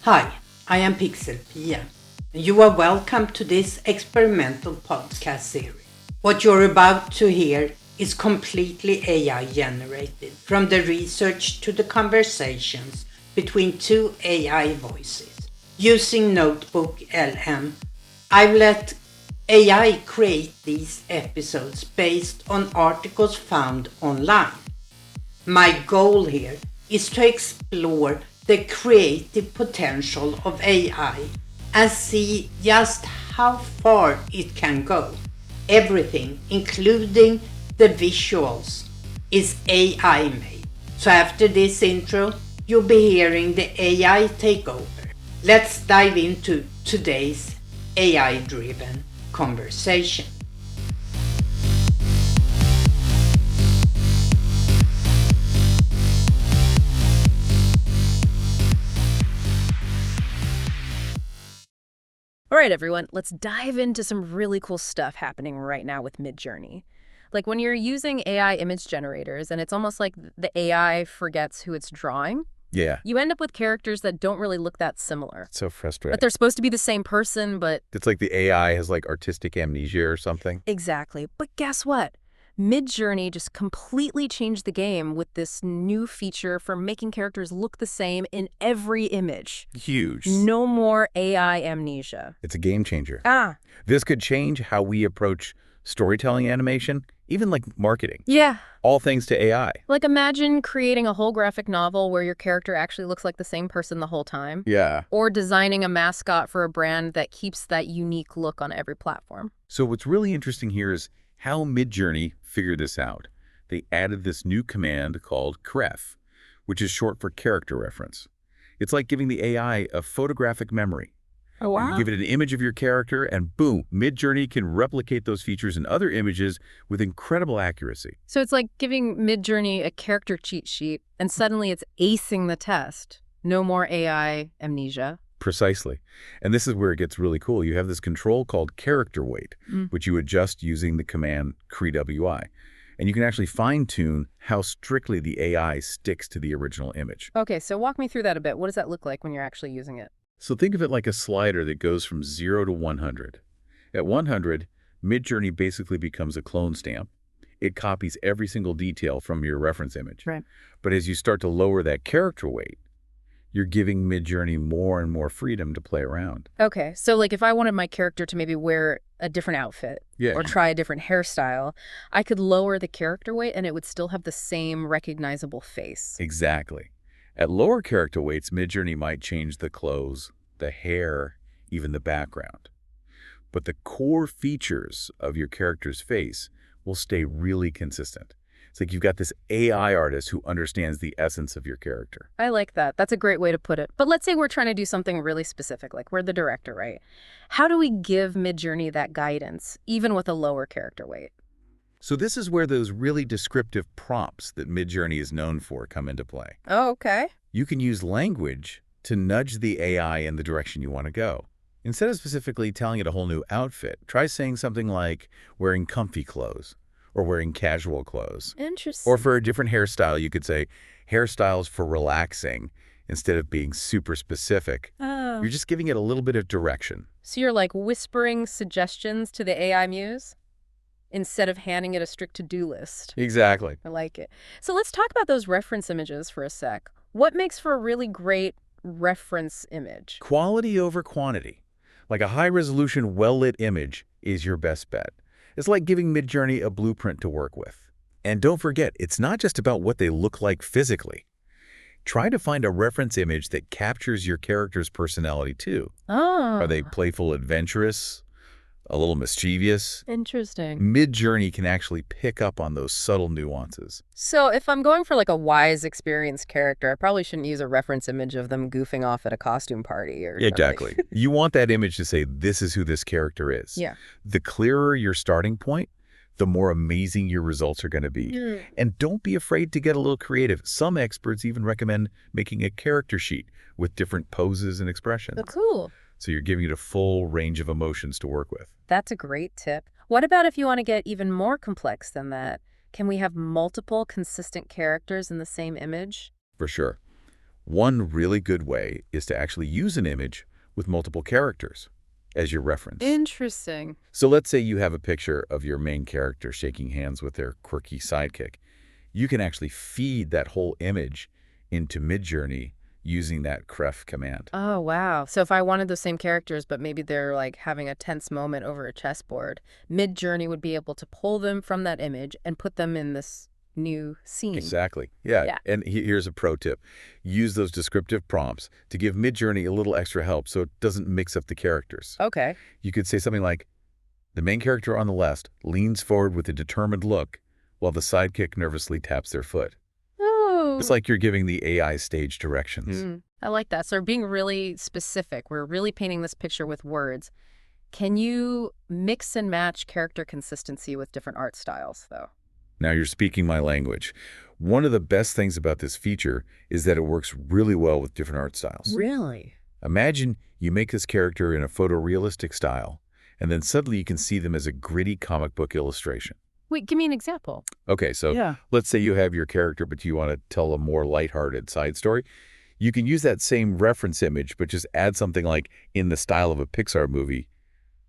Hi, I am Pixel Pia, and you are welcome to this experimental podcast series. What you're about to hear is completely AI generated, from the research to the conversations between two AI voices. Using Notebook LM, I've let AI create these episodes based on articles found online. My goal here is to explore the creative potential of AI and see just how far it can go. Everything, including the visuals, is AI made. So after this intro, you'll be hearing the AI Takeover. Let's dive into today's AI-driven conversation. All right, everyone, let's dive into some really cool stuff happening right now with Midjourney. Like when you're using AI image generators and it's almost like the AI forgets who it's drawing, Yeah, you end up with characters that don't really look that similar. it's so frustrating. But they're supposed to be the same person, but It's like the AI has like artistic amnesia or something. exactly. But guess what? Midjourney just completely changed the game with this new feature for making characters look the same in every image. Huge. No more AI amnesia. It's a game changer. Ah, This could change how we approach storytelling animation, even like marketing. yeah. All thanks to AI. Like imagine creating a whole graphic novel where your character actually looks like the same person the whole time. Yeah. Or designing a mascot for a brand that keeps that unique look on every platform. So what's really interesting here is how Midjourney figured this out. They added this new command called Coref, which is short for character reference. It's like giving the AI a photographic memory. Oh, You give it an image of your character, and boom, Midjourney can replicate those features in other images with incredible accuracy. So it's like giving Midjourney a character cheat sheet, and suddenly it's acing the test. No more AI amnesia. Precisely. And this is where it gets really cool. You have this control called character weight, which you adjust using the command crewi. And you can actually fine-tune how strictly the AI sticks to the original image. Okay, so walk me through that a bit. What does that look like when you're actually using it? So think of it like a slider that goes from 0 to 100. At 100, Midjourney basically becomes a clone stamp. It copies every single detail from your reference image. Right. But as you start to lower that character weight, you're giving Midjourney more and more freedom to play around. Okay, so like if I wanted my character to maybe wear a different outfit Yeah. or try a different hairstyle, I could lower the character weight and it would still have the same recognizable face. Exactly. At lower character weights, Midjourney might change the clothes, the hair, even the background. But the core features of your character's face will stay really consistent. It's like you've got this AI artist who understands the essence of your character. I like that. That's a great way to put it. But let's say we're trying to do something really specific, like we're the director, right? How do we give Midjourney that guidance, even with a lower character weight? So this is where those really descriptive prompts that Midjourney is known for come into play. Oh, okay. You can use language to nudge the AI in the direction you want to go. Instead of specifically telling it a whole new outfit, try saying something like wearing comfy clothes or wearing casual clothes. Interesting. Or for a different hairstyle, you could say hairstyles for relaxing instead of being super specific. Oh. You're just giving it a little bit of direction. So you're like whispering suggestions to the AI muse instead of handing it a strict to-do list. Exactly. I like it. So let's talk about those reference images for a sec. What makes for a really great reference image? Quality over quantity. Like a high-resolution, well-lit image is your best bet. It's like giving Midjourney a blueprint to work with. And don't forget, it's not just about what they look like physically. Try to find a reference image that captures your character's personality too. Oh. Are they playful, adventurous, a little mischievous? Interesting. Midjourney can actually pick up on those subtle nuances. So if I'm going for like a wise, experienced character, I probably shouldn't use a reference image of them goofing off at a costume party or something. Exactly. You want that image to say, this is who this character is. Yeah. The clearer your starting point, the more amazing your results are going to be. And don't be afraid to get a little creative. Some experts even recommend making a character sheet with different poses and expressions. Oh, cool. So you're giving it a full range of emotions to work with. That's a great tip. What about if you want to get even more complex than that? Can we have multiple consistent characters in the same image? For sure. One really good way is to actually use an image with multiple characters as your reference. Interesting. So let's say you have a picture of your main character shaking hands with their quirky sidekick. You can actually feed that whole image into Midjourney using that Coref command. Oh, wow. So if I wanted those same characters, but maybe they're like having a tense moment over a chessboard, Midjourney would be able to pull them from that image and put them in this new scene. Exactly. Yeah. Yeah. And here's a pro tip. Use those descriptive prompts to give Midjourney a little extra help so it doesn't mix up the characters. Okay. You could say something like, the main character on the left leans forward with a determined look while the sidekick nervously taps their foot. Oh. It's like you're giving the AI stage directions. I like that. So we're being really specific. We're really painting this picture with words. Can you mix and match character consistency with different art styles, though? Now you're speaking my language. One of the best things about this feature is that it works really well with different art styles. Really? Imagine you make this character in a photorealistic style, and then suddenly you can see them as a gritty comic book illustration. Wait, give me an example. Okay, so let's say you have your character, but you want to tell a more lighthearted side story. You can use that same reference image, but just add something like in the style of a Pixar movie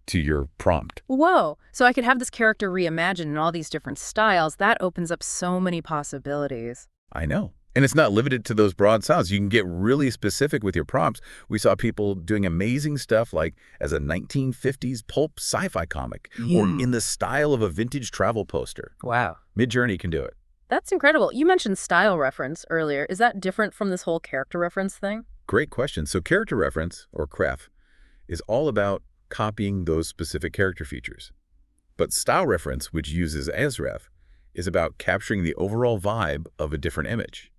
to your prompt. Whoa. So I could have this character reimagined in all these different styles. That opens up so many possibilities. I know. And it's not limited to those broad styles. You can get really specific with your prompts. We saw people doing amazing stuff like as a 1950s pulp sci-fi comic or in the style of a vintage travel poster. Wow. Midjourney can do it. That's incredible. You mentioned style reference earlier. Is that different from this whole character reference thing? Great question. So character reference, or Coref, is all about copying those specific character features. But style reference, which uses asref, is about capturing the overall vibe of a different image.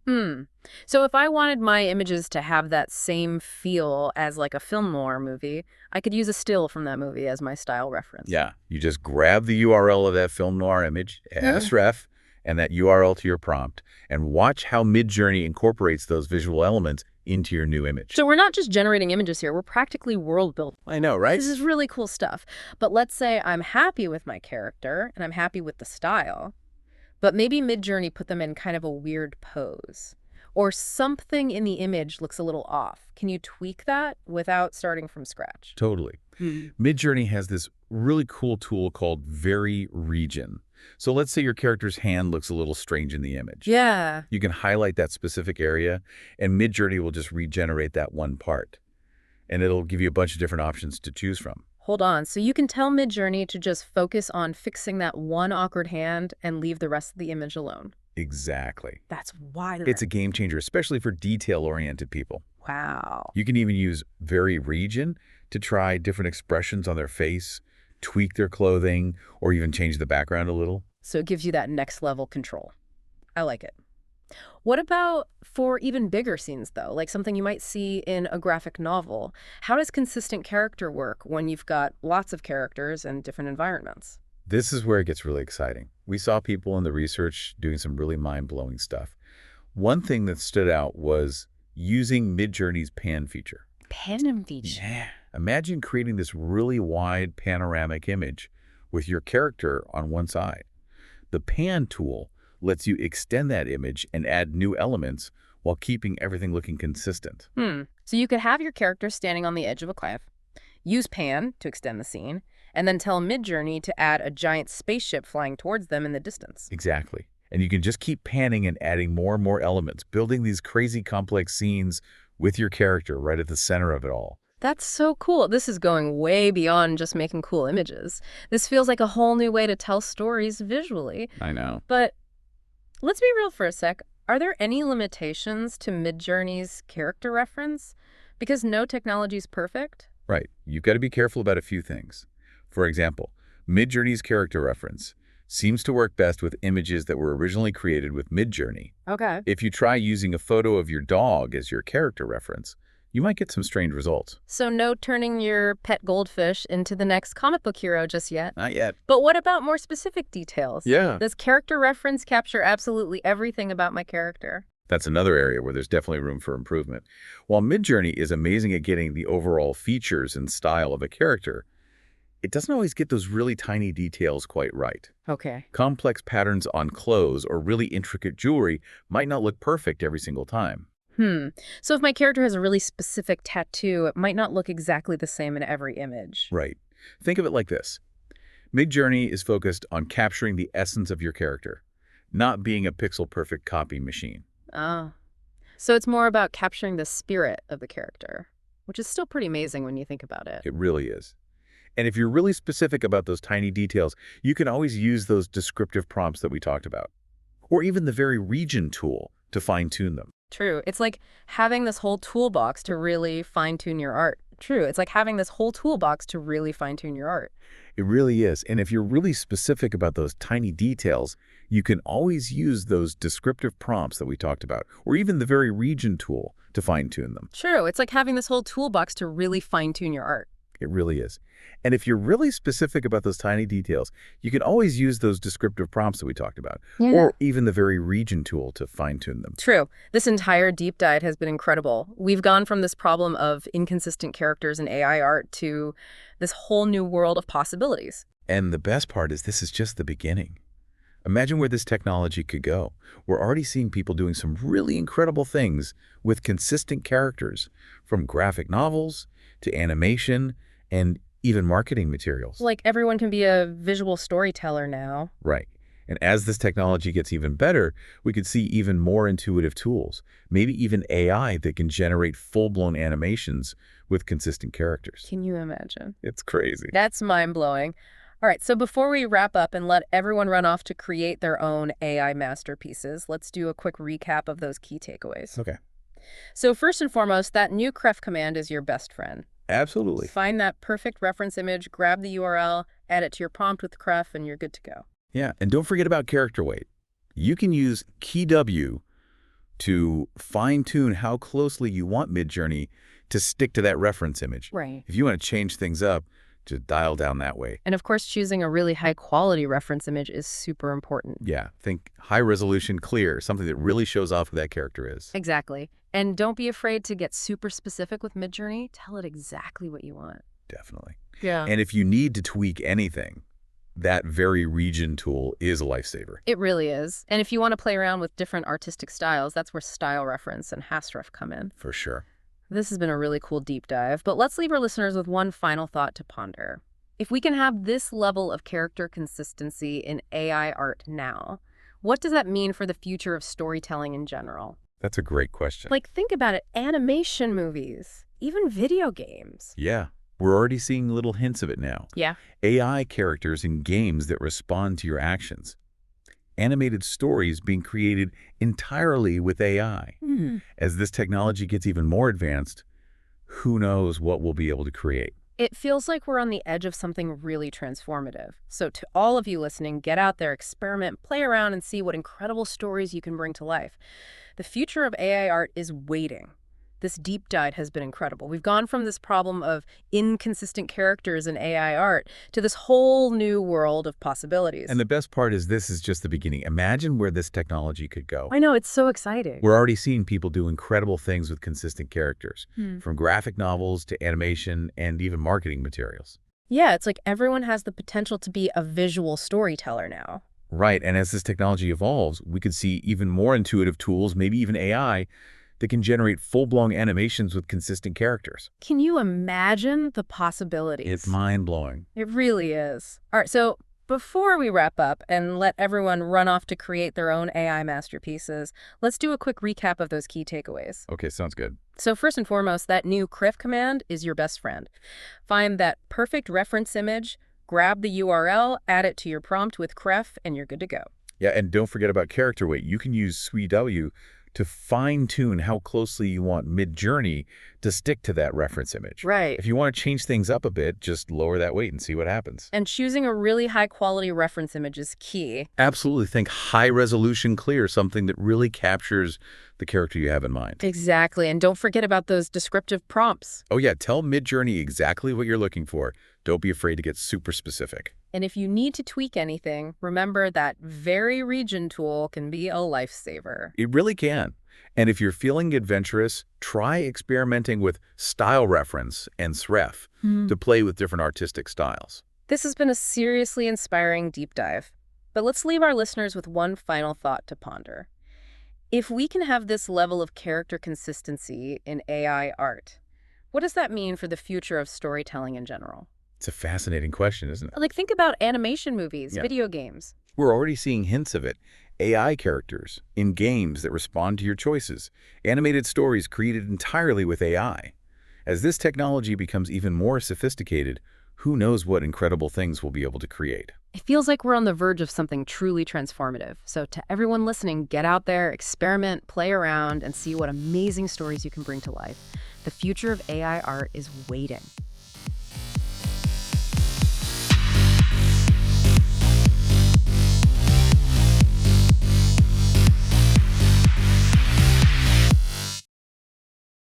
So if I wanted my images to have that same feel as like a film noir movie, I could use a still from that movie as my style reference. Yeah, you just grab the URL of that film noir image, asref, and that URL to your prompt, and watch how Midjourney incorporates those visual elements into your new image. So we're not just generating images here, we're practically world building. I know, right? This is really cool stuff. But let's say I'm happy with my character and I'm happy with the style, but maybe Midjourney put them in kind of a weird pose, or something in the image looks a little off. Can you tweak that without starting from scratch? Totally. Midjourney has this really cool tool called Vary Region. So let's say your character's hand looks a little strange in the image. Yeah. You can highlight that specific area, and Midjourney will just regenerate that one part. And it'll give you a bunch of different options to choose from. Hold on. So you can tell Midjourney to just focus on fixing that one awkward hand and leave the rest of the image alone. Exactly. That's wild. It's a game changer, especially for detail-oriented people. Wow. You can even use Vary Region to try different expressions on their face, tweak their clothing, or even change the background a little. So it gives you that next level control. I like it. What about for even bigger scenes, though, like something you might see in a graphic novel? How does consistent character work when you've got lots of characters and different environments? This is where it gets really exciting. We saw people in the research doing some really mind-blowing stuff. One thing that stood out was using Midjourney's pan feature. Pan feature? Yeah. Imagine creating this really wide panoramic image with your character on one side. The pan tool lets you extend that image and add new elements while keeping everything looking consistent. So you could have your character standing on the edge of a cliff, use pan to extend the scene, and then tell Midjourney to add a giant spaceship flying towards them in the distance. Exactly. And you can just keep panning and adding more and more elements, building these crazy complex scenes with your character right at the center of it all. That's so cool. This is going way beyond just making cool images. This feels like a whole new way to tell stories visually. I know. But let's be real for a sec. Are there any limitations to Midjourney's character reference? Because no technology is perfect? Right. You've got to be careful about a few things. For example, Midjourney's character reference seems to work best with images that were originally created with Midjourney. Okay. If you try using a photo of your dog as your character reference, you might get some strange results. So no turning your pet goldfish into the next comic book hero just yet. Not yet. But what about more specific details? Yeah. Does character reference capture absolutely everything about my character? That's another area where there's definitely room for improvement. While Midjourney is amazing at getting the overall features and style of a character, it doesn't always get those really tiny details quite right. Okay. Complex patterns on clothes or really intricate jewelry might not look perfect every single time. So if my character has a really specific tattoo, it might not look exactly the same in every image. Right. Think of it like this. Midjourney is focused on capturing the essence of your character, not being a pixel-perfect copy machine. Oh. So it's more about capturing the spirit of the character, which is still pretty amazing when you think about it. It really is. And if you're really specific about those tiny details, you can always use those descriptive prompts that we talked about, or even the very region tool to fine-tune them. True. It's like having this whole toolbox to really fine-tune your art. True. It's like having this whole toolbox to really fine-tune your art. It really is. And if you're really specific about those tiny details, you can always use those descriptive prompts that we talked about, or even the very region tool to fine-tune them. True. It's like having this whole toolbox to really fine-tune your art. It really is. And if you're really specific about those tiny details, you can always use those descriptive prompts that we talked about, or even the very region tool to fine-tune them. True. This entire deep dive has been incredible. We've gone from this problem of inconsistent characters in AI art to this whole new world of possibilities. And the best part is this is just the beginning. Imagine where this technology could go. We're already seeing people doing some really incredible things with consistent characters, from graphic novels to animation and even marketing materials. Like everyone can be a visual storyteller now. Right. And as this technology gets even better, we could see even more intuitive tools, maybe even AI that can generate full-blown animations with consistent characters. Can you imagine? It's crazy. That's mind-blowing. All right, so before we wrap up and let everyone run off to create their own AI masterpieces, let's do a quick recap of those key takeaways. Okay. So first and foremost, that new Coref command is your best friend. Absolutely. Find that perfect reference image, grab the URL, add it to your prompt with Coref, and you're good to go. Yeah, and don't forget about character weight. You can use key W to fine-tune how closely you want Midjourney to stick to that reference image. Right. If you want to change things up, just dial down that way. And of course, choosing a really high-quality reference image is super important. Yeah, think high-resolution, clear, something that really shows off who that character is. Exactly. And don't be afraid to get super specific with Midjourney. Tell it exactly what you want. Definitely. Yeah. And if you need to tweak anything, that very region tool is a lifesaver. It really is. And if you want to play around with different artistic styles, that's where style reference and Hasref come in. For sure. This has been a really cool deep dive, but let's leave our listeners with one final thought to ponder. If we can have this level of character consistency in AI art now, what does that mean for the future of storytelling in general? That's a great question. Like, think about it, animation movies, even video games. Yeah, we're already seeing little hints of it now. Yeah. AI characters in games that respond to your actions. Animated stories being created entirely with AI. As this technology gets even more advanced, who knows what we'll be able to create. It feels like we're on the edge of something really transformative. So to all of you listening, get out there, experiment, play around, and see what incredible stories you can bring to life. The future of AI art is waiting. This deep dive has been incredible. We've gone from this problem of inconsistent characters in AI art to this whole new world of possibilities. And the best part is this is just the beginning. Imagine where this technology could go. I know, it's so exciting. We're already seeing people do incredible things with consistent characters, from graphic novels to animation and even marketing materials. Yeah, it's like everyone has the potential to be a visual storyteller now. Right, and as this technology evolves, we could see even more intuitive tools, maybe even AI, that can generate full-blown animations with consistent characters. Can you imagine the possibilities? It's mind-blowing. It really is. All right, so before we wrap up and let everyone run off to create their own AI masterpieces, let's do a quick recap of those key takeaways. Okay, sounds good. So first and foremost, that new Coref command is your best friend. Find that perfect reference image, grab the URL, add it to your prompt with Coref, and you're good to go. Yeah, and don't forget about character weight. You can use SWW to fine-tune how closely you want Midjourney to stick to that reference image. Right. If you want to change things up a bit, just lower that weight and see what happens. And choosing a really high-quality reference image is key. Absolutely. Think high-resolution clear, something that really captures the character you have in mind. Exactly. And don't forget about those descriptive prompts. Oh yeah, tell Midjourney exactly what you're looking for. Don't be afraid to get super specific. And if you need to tweak anything, remember that very region tool can be a lifesaver. It really can. And if you're feeling adventurous, try experimenting with style reference and Sref to play with different artistic styles. This has been a seriously inspiring deep dive. But let's leave our listeners with one final thought to ponder. If we can have this level of character consistency in AI art, what does that mean for the future of storytelling in general? It's a fascinating question, isn't it? Like, think about animation movies, Yeah. video games. We're already seeing hints of it. AI characters in games that respond to your choices. Animated stories created entirely with AI. As this technology becomes even more sophisticated, who knows what incredible things we'll be able to create. It feels like we're on the verge of something truly transformative. So to everyone listening, get out there, experiment, play around, and see what amazing stories you can bring to life. The future of AI art is waiting.